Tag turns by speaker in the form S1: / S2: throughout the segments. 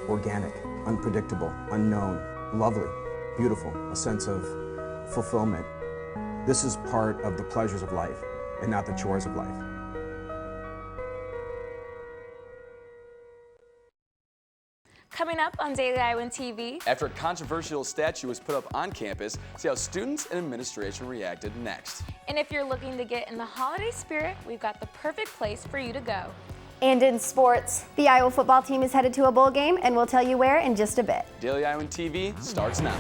S1: organic, unpredictable, unknown, lovely, beautiful, a sense of fulfillment. This is part of the pleasures of life and not the chores of life.
S2: Coming up on Daily Iowan TV.
S3: After a controversial statue was put up on campus, see how students and administration reacted next.
S2: And if you're looking to get in the holiday spirit, we've got the perfect place for you to go.
S4: And in sports, the Iowa football team is headed to a bowl game, and we'll tell you where in just a bit.
S3: Daily Iowan TV starts now.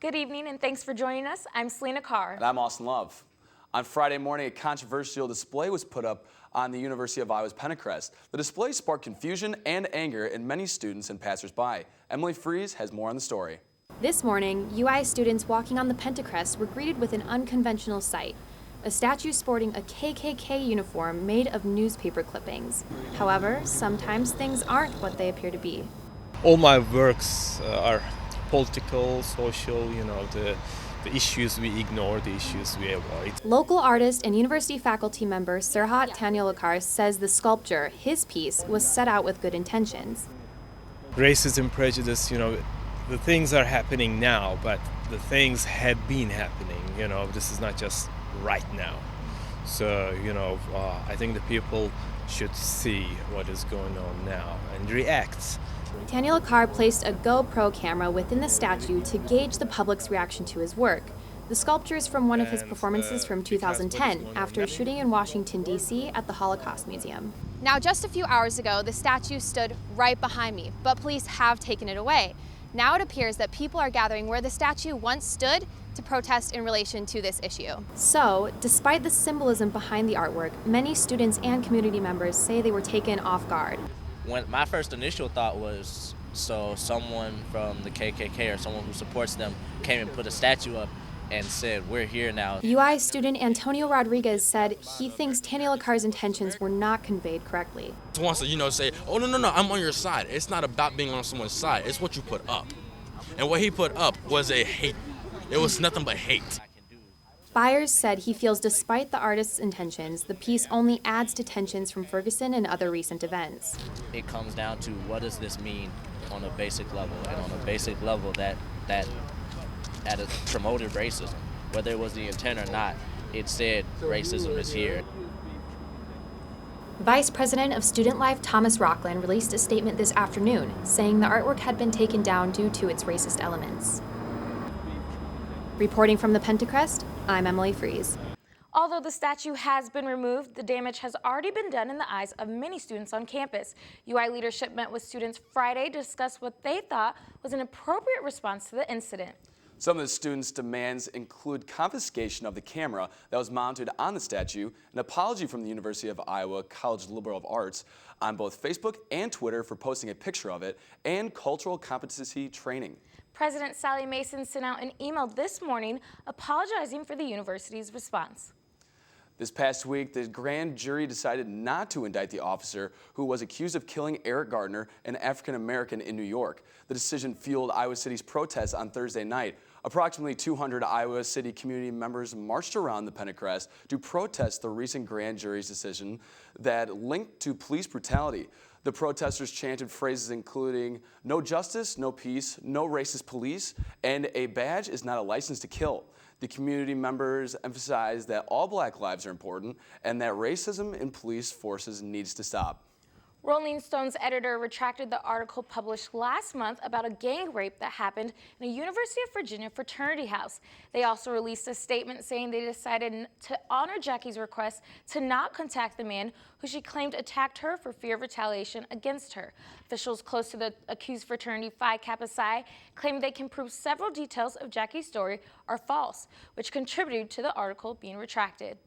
S2: Good evening and thanks for joining us. I'm Selena Carr.
S3: And I'm Austin Love. On Friday morning, a controversial display was put up on the University of Iowa's Pentacrest. The display sparked confusion and anger in many students and passersby. Emily Fries has more on the story.
S5: This morning, UI students walking on the Pentacrest were greeted with an unconventional sight. A statue sporting a KKK uniform made of newspaper clippings. However, sometimes things aren't what they appear to be.
S6: All my works are political, social, the issues we ignore, the issues we avoid.
S5: Local artist and university faculty member Serhat Tanyalakar says the sculpture, his piece, was set out with good intentions.
S6: Racism, prejudice, the things are happening now, but the things have been happening, this is not just right now. So, I think the people should see what is going on now and react.
S5: Tanyalakar placed a GoPro camera within the statue to gauge the public's reaction to his work. The sculpture is from one of his performances from 2010 after shooting in Washington, D.C. at the Holocaust Museum. Now, just a few hours ago, the statue stood right behind me, but police have taken it away. Now it appears that people are gathering where the statue once stood to protest in relation to this issue. So, despite the symbolism behind the artwork, many students and community members say they were taken off guard.
S7: When my first initial thought was, so someone from the KKK or someone who supports them came and put a statue up and said, we're here now.
S5: UI student Antonio Rodriguez said he thinks Tanyalakar's intentions were not conveyed correctly.
S8: He wants to, say, oh, no, I'm on your side. It's not about being on someone's side. It's what you put up. And what he put up was a hate. It was nothing but hate.
S5: Byers said he feels despite the artist's intentions, the piece only adds to tensions from Ferguson and other recent events.
S7: It comes down to what does this mean on a basic level, and on a basic level that promoted racism. Whether it was the intent or not, it said racism is here.
S5: Vice President of Student Life Thomas Rockland released a statement this afternoon saying the artwork had been taken down due to its racist elements. Reporting from the Pentacrest, I'm Emily Fries.
S2: Although the statue has been removed, the damage has already been done in the eyes of many students on campus. UI leadership met with students Friday to discuss what they thought was an appropriate response to the incident.
S3: Some of the students' demands include confiscation of the camera that was mounted on the statue, an apology from the University of Iowa College Liberal of Arts on both Facebook and Twitter for posting a picture of it, and cultural competency training.
S2: President Sally Mason sent out an email this morning apologizing for the university's response.
S3: This past week, the grand jury decided not to indict the officer who was accused of killing Eric Gardner, an African-American in New York. The decision fueled Iowa City's protests on Thursday night. Approximately 200 Iowa City community members marched around the Pentacrest to protest the recent grand jury's decision that linked to police brutality. The protesters chanted phrases including, "No justice, no peace, no racist police, and a badge is not a license to kill." The community members emphasized that all Black lives are important and that racism in police forces needs to stop.
S2: Rolling Stone's editor retracted the article published last month about a gang rape that happened in a University of Virginia fraternity house. They also released a statement saying they decided to honor Jackie's request to not contact the man who she claimed attacked her for fear of retaliation against her. Officials close to the accused fraternity Phi Kappa Psi claim they can prove several details of Jackie's story are false, which contributed to the article being retracted.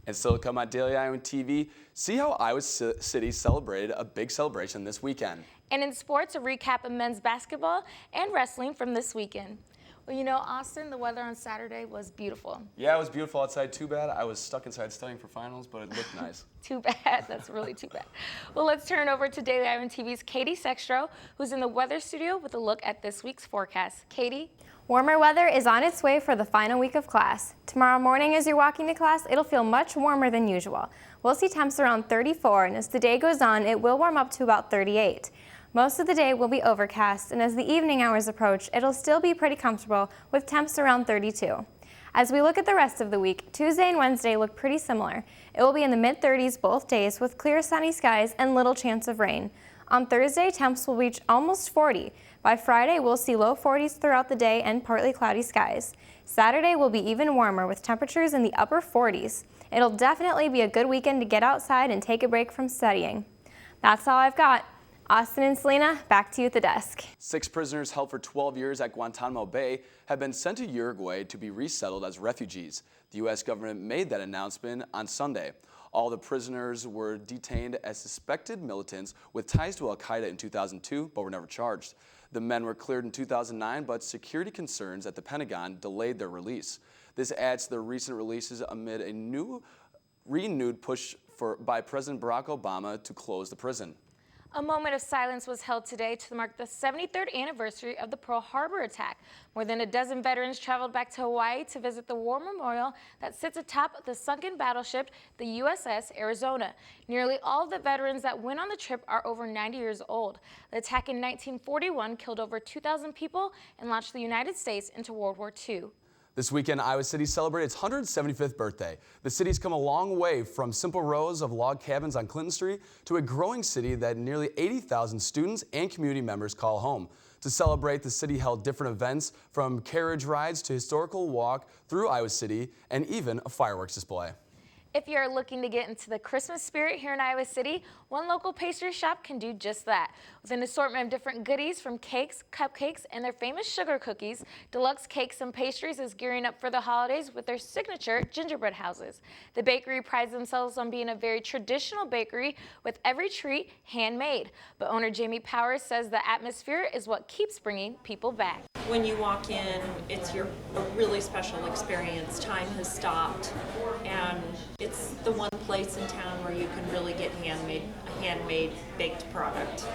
S3: And still to come on Daily Iowan TV, see how Iowa City celebrated a big celebration this weekend.
S2: And in sports, a recap of men's basketball and wrestling from this weekend. Well, you know, Austin, the weather on Saturday was beautiful.
S3: Yeah, it was beautiful outside. Too bad I was stuck inside studying for finals, but it looked nice.
S2: Too bad. That's really too bad. Well, let's turn over to Daily Iowan TV's Katie Sextro, who's in the weather studio with a look at this week's forecast. Katie?
S4: Warmer weather is on its way for the final week of class. Tomorrow morning as you're walking to class, it'll feel much warmer than usual. We'll see temps around 34, and as the day goes on, it will warm up to about 38. Most of the day will be overcast, and as the evening hours approach, it'll still be pretty comfortable with temps around 32. As we look at the rest of the week, Tuesday and Wednesday look pretty similar. It will be in the mid-30s both days with clear sunny skies and little chance of rain. On Thursday, temps will reach almost 40. By Friday, we'll see low 40s throughout the day and partly cloudy skies. Saturday will be even warmer with temperatures in the upper 40s. It'll definitely be a good weekend to get outside and take a break from studying. That's all I've got. Austin and Selena, back to you at the desk.
S3: 6 prisoners held for 12 years at Guantanamo Bay have been sent to Uruguay to be resettled as refugees. The U.S. government made that announcement on Sunday. All the prisoners were detained as suspected militants with ties to al-Qaeda in 2002, but were never charged. The men were cleared in 2009, but security concerns at the Pentagon delayed their release. This adds to the recent releases amid a renewed push by President Barack Obama to close the prison.
S2: A moment of silence was held today to mark the 73rd anniversary of the Pearl Harbor attack. More than a dozen veterans traveled back to Hawaii to visit the war memorial that sits atop the sunken battleship, the USS Arizona. Nearly all of the veterans that went on the trip are over 90 years old. The attack in 1941 killed over 2,000 people and launched the United States into World War II.
S3: This weekend, Iowa City celebrated its 175th birthday. The city's come a long way from simple rows of log cabins on Clinton Street to a growing city that nearly 80,000 students and community members call home. To celebrate, the city held different events from carriage rides to historical walk through Iowa City and even a fireworks display.
S2: If you're looking to get into the Christmas spirit here in Iowa City, one local pastry shop can do just that. With an assortment of different goodies from cakes, cupcakes, and their famous sugar cookies, Deluxe Cakes and Pastries is gearing up for the holidays with their signature gingerbread houses. The bakery prides themselves on being a very traditional bakery with every treat handmade. But owner Jamie Powers says the atmosphere is what keeps bringing people back.
S9: When you walk in, it's a really special experience. Time has stopped, and it's the one place in town where you can really get a handmade baked product.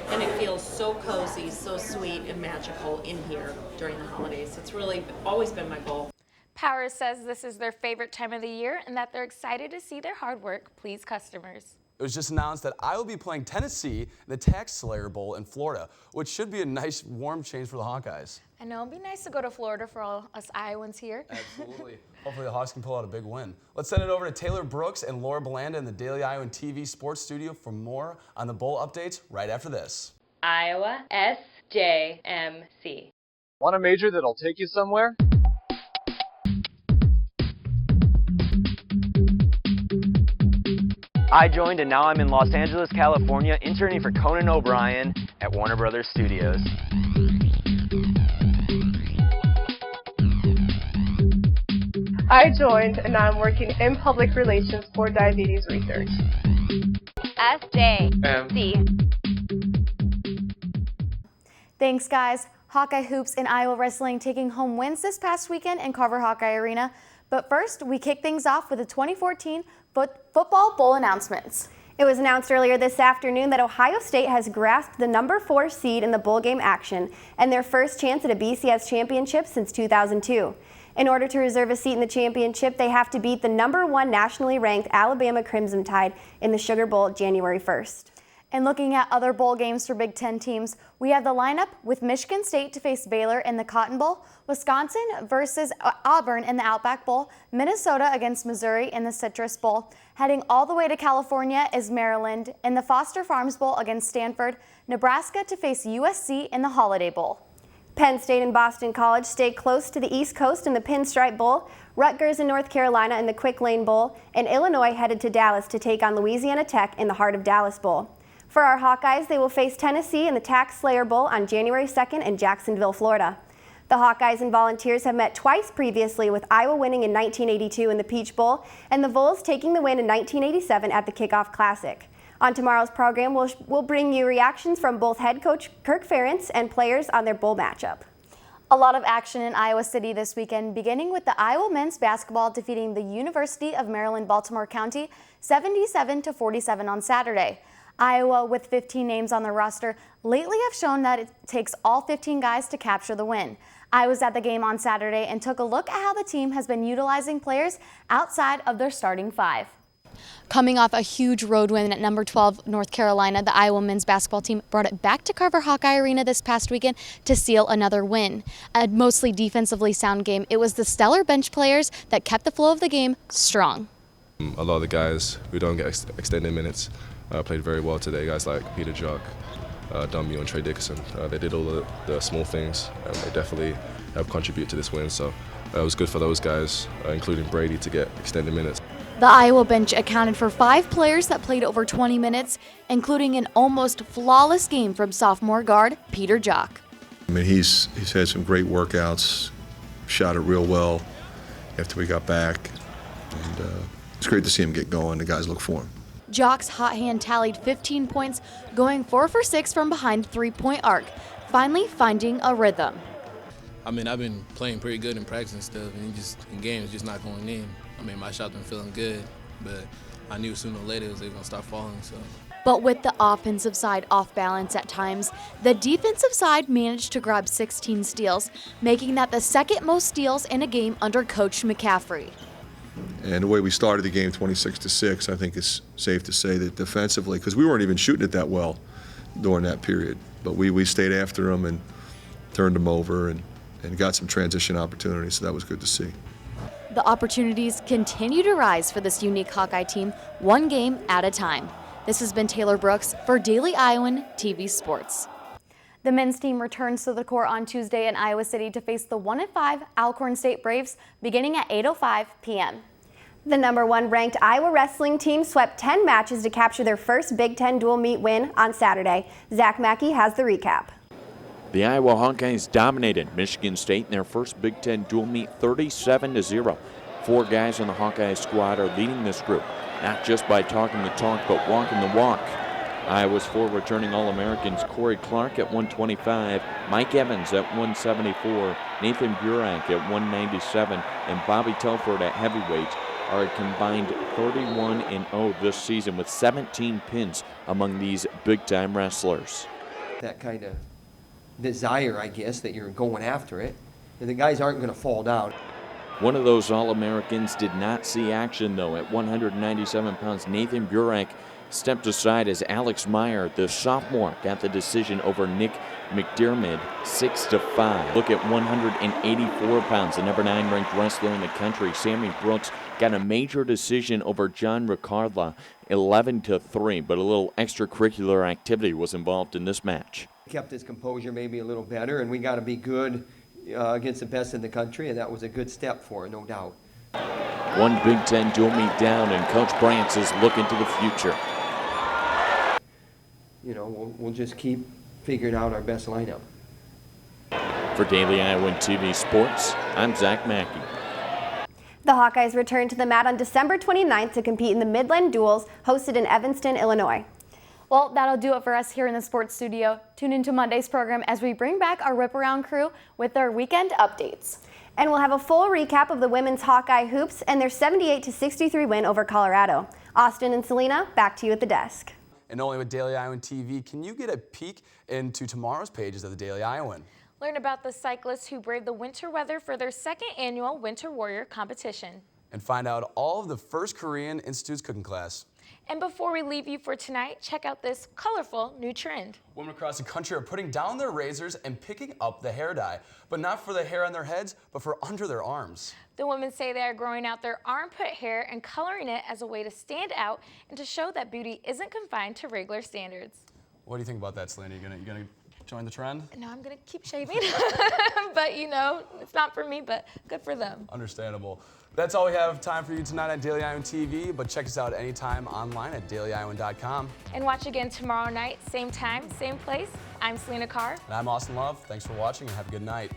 S9: And it feels so cozy, so sweet and magical in here during the holidays. It's really always been my goal.
S2: Powers says this is their favorite time of the year and that they're excited to see their hard work please customers.
S3: It was just announced that I will be playing Tennessee in the Tax Slayer Bowl in Florida, which should be a nice warm change for the Hawkeyes.
S2: I know, it'd be nice to go to Florida for all us Iowans here.
S3: Absolutely. Hopefully the Hawks can pull out a big win. Let's send it over to Taylor Brooks and Laura Belanda in the Daily Iowan TV Sports Studio for more on the bowl updates right after this.
S10: Iowa SJMC.
S11: Want a major that'll take you somewhere?
S12: I joined and now I'm in Los Angeles, California, interning for Conan O'Brien at Warner Brothers Studios.
S13: I joined and now I'm working in public relations for diabetes research.
S10: SJMC.
S4: Thanks, guys. Hawkeye Hoops and Iowa Wrestling taking home wins this past weekend in Carver Hawkeye Arena. But first, we kick things off with the 2014 Football Bowl announcements. It was announced earlier this afternoon that Ohio State has grasped the number 4 seed in the bowl game action and their first chance at a BCS championship since 2002. In order to reserve a seat in the championship, they have to beat the number 1 nationally ranked Alabama Crimson Tide in the Sugar Bowl January 1st. And looking at other bowl games for Big Ten teams, we have the lineup with Michigan State to face Baylor in the Cotton Bowl, Wisconsin versus Auburn in the Outback Bowl, Minnesota against Missouri in the Citrus Bowl. Heading all the way to California is Maryland in the Foster Farms Bowl against Stanford, Nebraska to face USC in the Holiday Bowl. Penn State and Boston College stay close to the East Coast in the Pinstripe Bowl, Rutgers and North Carolina in the Quick Lane Bowl, and Illinois headed to Dallas to take on Louisiana Tech in the Heart of Dallas Bowl. For our Hawkeyes, they will face Tennessee in the Tax Slayer Bowl on January 2nd in Jacksonville, Florida. The Hawkeyes and Volunteers have met twice previously, with Iowa winning in 1982 in the Peach Bowl and the Vols taking the win in 1987 at the Kickoff Classic. On tomorrow's program, we'll bring you reactions from both head coach Kirk Ferentz and players on their bowl matchup. A lot of action in Iowa City this weekend, beginning with the Iowa men's basketball defeating the University of Maryland Baltimore County 77-47 on Saturday. Iowa, with 15 names on their roster, lately have shown that it takes all 15 guys to capture the win. I was at the game on Saturday and took a look at how the team has been utilizing players outside of their starting five. Coming off a huge road win at number 12 North Carolina, the Iowa men's basketball team brought it back to Carver Hawkeye Arena this past weekend to seal another win. A mostly defensively sound game, it was the stellar bench players that kept the flow of the game strong.
S14: A lot of the guys who don't get extended minutes played very well today. Guys like Peter Jock, Dummy, and Trey Dickerson. They did all the small things, and they definitely have contributed to this win. So it was good for those guys, including Brady, to get extended minutes.
S4: The Iowa bench accounted for 5 players that played over 20 minutes, including an almost flawless game from sophomore guard Peter Jock.
S15: I mean, he's had some great workouts, shot it real well after we got back, and it's great to see him get going. The guys look for him.
S4: Jock's hot hand tallied 15 points, going 4 for 6 from behind the three-point arc, finally finding a rhythm.
S16: I mean, I've been playing pretty good in practice and stuff, and in games just not going in. I mean, my shot's been feeling good, but I knew sooner or later it was going to start falling. So.
S4: But with the offensive side off balance at times, the defensive side managed to grab 16 steals, making that the second most steals in a game under Coach McCaffrey.
S15: And the way we started the game, 26-6, I think it's safe to say that defensively, because we weren't even shooting it that well during that period, but we stayed after them and turned them over and got some transition opportunities, so that was good to see.
S4: The opportunities continue to rise for this unique Hawkeye team, one game at a time. This has been Taylor Brooks for Daily Iowan TV Sports. The men's team returns to the court on Tuesday in Iowa City to face the 1-5 Alcorn State Braves beginning at 8:05 p.m. The number 1 ranked Iowa wrestling team swept 10 matches to capture their first Big Ten dual meet win on Saturday. Zach Mackey has the recap.
S17: The Iowa Hawkeyes dominated Michigan State in their first Big Ten dual meet 37-0. 4 guys on the Hawkeye squad are leading this group, not just by talking the talk, but walking the walk. Iowa's 4 returning All-Americans Corey Clark at 125, Mike Evans at 174, Nathan Burak at 197, and Bobby Telford at heavyweight are a combined 31-0 this season with 17 pins among these big-time wrestlers.
S18: That kind of desire, I guess, that you're going after it, and the guys aren't going to fall down.
S17: One of those All-Americans did not see action, though. At 197 pounds, Nathan Burak stepped aside as Alex Meyer, the sophomore, got the decision over Nick McDermott, 6-5. Look at 184 pounds, the number 9 ranked wrestler in the country, Sammy Brooks, got a major decision over John Ricardla, 11-3, but a little extracurricular activity was involved in this match.
S18: Kept his composure maybe a little better, and we got to be good against the best in the country, and that was a good step for it, no doubt.
S17: One Big Ten dual meet down, and Coach Brantz is looking to the future.
S18: You know, we'll just keep figuring out our best lineup.
S17: For Daily Iowan TV Sports, I'm Zach Mackey.
S4: The Hawkeyes return to the mat on December 29th to compete in the Midland Duels hosted in Evanston, Illinois. Well, that'll do it for us here in the sports studio. Tune into Monday's program as we bring back our Rip Around crew with their weekend updates. And we'll have a full recap of the women's Hawkeye hoops and their 78-63 win over Colorado. Austin and Selena, back to you at the desk.
S3: And only with Daily Iowan TV can you get a peek into tomorrow's pages of the Daily Iowan.
S2: Learn about the cyclists who braved the winter weather for their 2nd annual Winter Warrior competition.
S3: And find out all of the first Korean Institute's cooking class.
S2: And before we leave you for tonight, check out this colorful new trend.
S3: Women across the country are putting down their razors and picking up the hair dye, but not for the hair on their heads, but for under their arms.
S2: The women say they are growing out their armpit hair and coloring it as a way to stand out and to show that beauty isn't confined to regular standards.
S3: What do you think about that, Selena? You gonna join the trend?
S2: No, I'm gonna keep shaving, but you know, it's not for me, but good for them.
S3: Understandable. That's all we have time for you tonight on Daily Iowan TV, but check us out anytime online at dailyiowan.com.
S2: And watch again tomorrow night, same time, same place. I'm Selena Carr.
S3: And I'm Austin Love. Thanks for watching and have a good night.